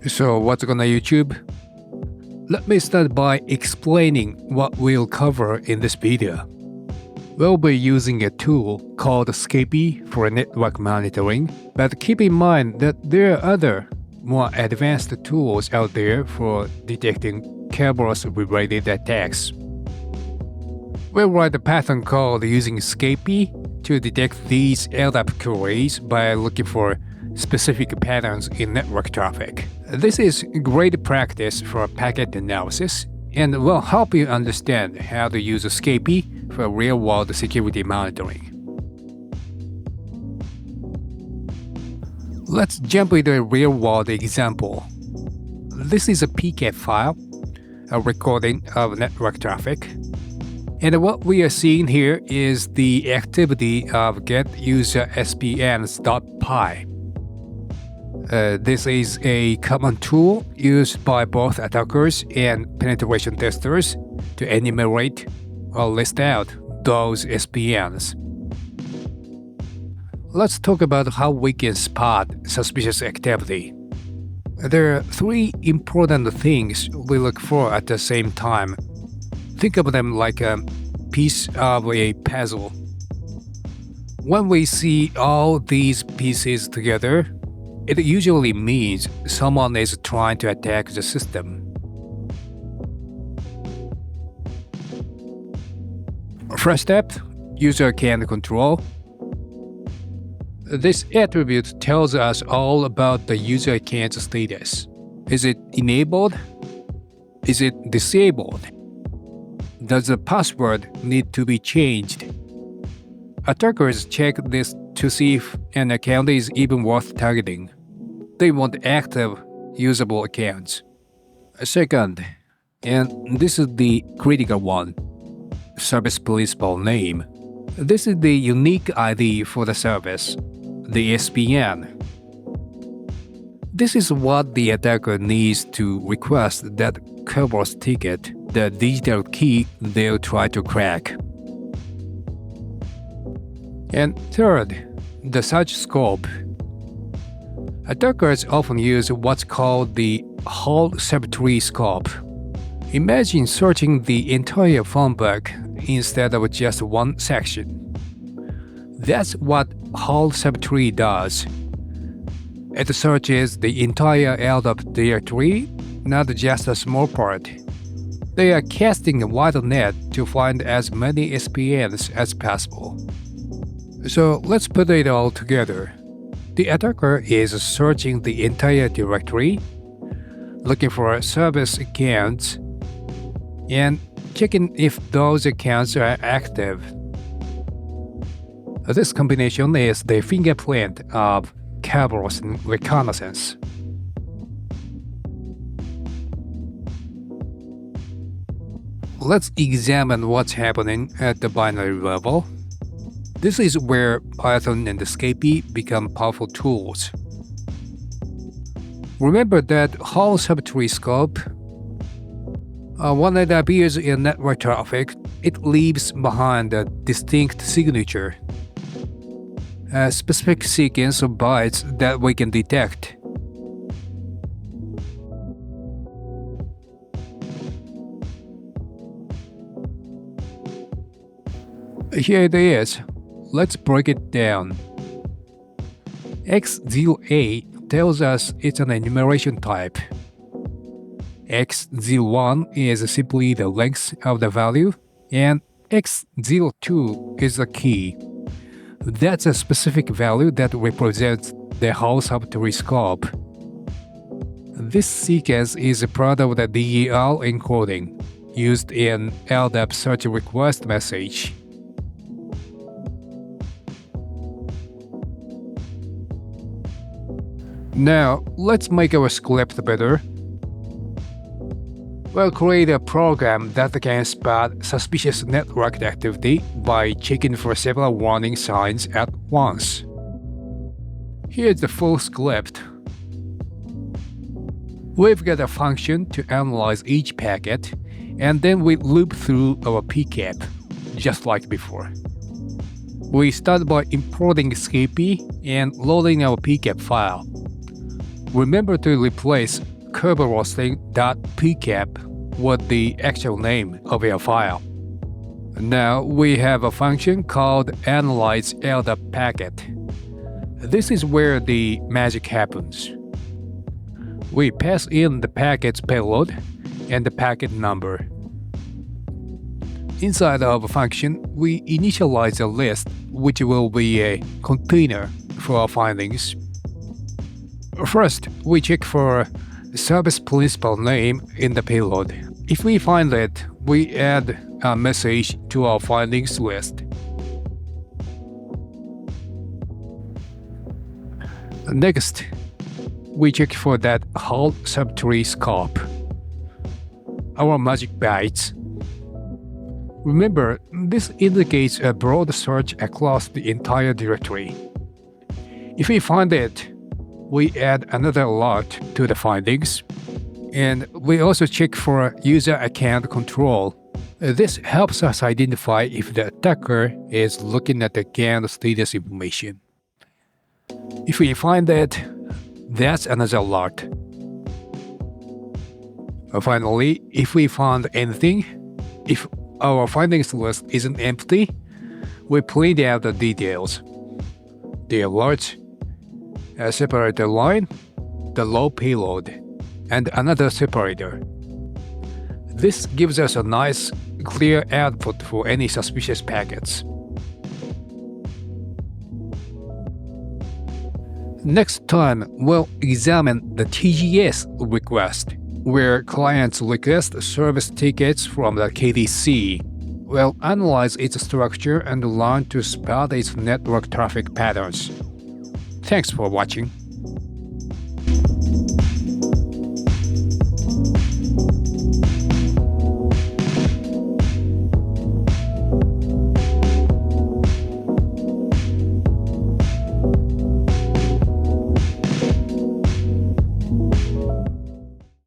So what's on YouTube? Let me start by explaining what we'll cover in this video. We'll be using a tool called Scapy for network monitoring, but keep in mind that there are other, more advanced tools out there for detecting Kerberos-related attacks. We'll write a pattern code using Scapy to detect these LDAP queries by looking for specific patterns in network traffic. This is great practice for packet analysis and will help you understand how to use Scapy for real-world security monitoring. Let's jump into a real-world example. This is a PCAP file, a recording of network traffic. And what we are seeing here is the activity of getUserSPNs.py. This is a common tool used by both attackers and penetration testers to enumerate or list out those SPNs. Let's talk about how we can spot suspicious activity. There are three important things we look for at the same time. Think of them like a piece of a puzzle. When we see all these pieces together, it usually means someone is trying to attack the system. First step, userAccountControl. This attribute tells us all about the user account's status. Is it enabled? Is it disabled? Does the password need to be changed? Attackers check this to see if an account is even worth targeting. They want active, usable accounts. Second, and this is the critical one, servicePrincipalName. This is the unique ID for the service, the SPN. This is what the attacker needs to request that Kerberos ticket, the digital key they'll try to crack. And third, the search scope. Attackers often use what's called the WholeSubtree scope. Imagine searching the entire phone book instead of just one section. That's what WholeSubtree does. It searches the entire LDAP directory, not just a small part. They are casting a wide net to find as many SPNs as possible. So let's put it all together. The attacker is searching the entire directory, looking for service accounts, and checking if those accounts are active. This combination is the fingerprint of Kerberos reconnaissance. Let's examine what's happening at the binary level. This is where Python and Scapy become powerful tools. Remember that WholeSubtree scope? When it appears in network traffic, it leaves behind a distinct signature, a specific sequence of bytes that we can detect. Here it is. Let's break it down. X0A tells us it's an enumeration type. X01 is simply the length of the value, and X02 is the key. That's a specific value that represents the WholeSubtree scope. This sequence is a part of the DEL encoding used in LDAP search request message. Now, let's make our script better. We'll create a program that can spot suspicious network activity by checking for several warning signs at once. Here's the full script. We've got a function to analyze each packet, and then we loop through our PCAP, just like before. We start by importing Scapy and loading our PCAP file. Remember to replace Kerberoasting.PCAP was the actual name of your file. Now we have a function called Analyze LDAP packet. This is where the magic happens. We pass in the packet's payload and the packet number. Inside of a function, we initialize a list which will be a container for our findings. First, we check for servicePrincipalName in the payload. If we find it, we add a message to our findings list. Next, we check for that WholeSubtree scope, our magic bytes. Remember, this indicates a broad search across the entire directory. If we find it, we add another alert to the findings, and we also check for userAccountControl. This helps us identify if the attacker is looking at the GAN status information. If we find it, that's another alert. Finally, if we found anything, if our findings list isn't empty, we print out the details. The alert, a separator line, the low payload, and another separator. This gives us a nice, clear output for any suspicious packets. Next time, we'll examine the TGS request, where clients request service tickets from the KDC. We'll analyze its structure and learn to spot its network traffic patterns. Thanks for watching.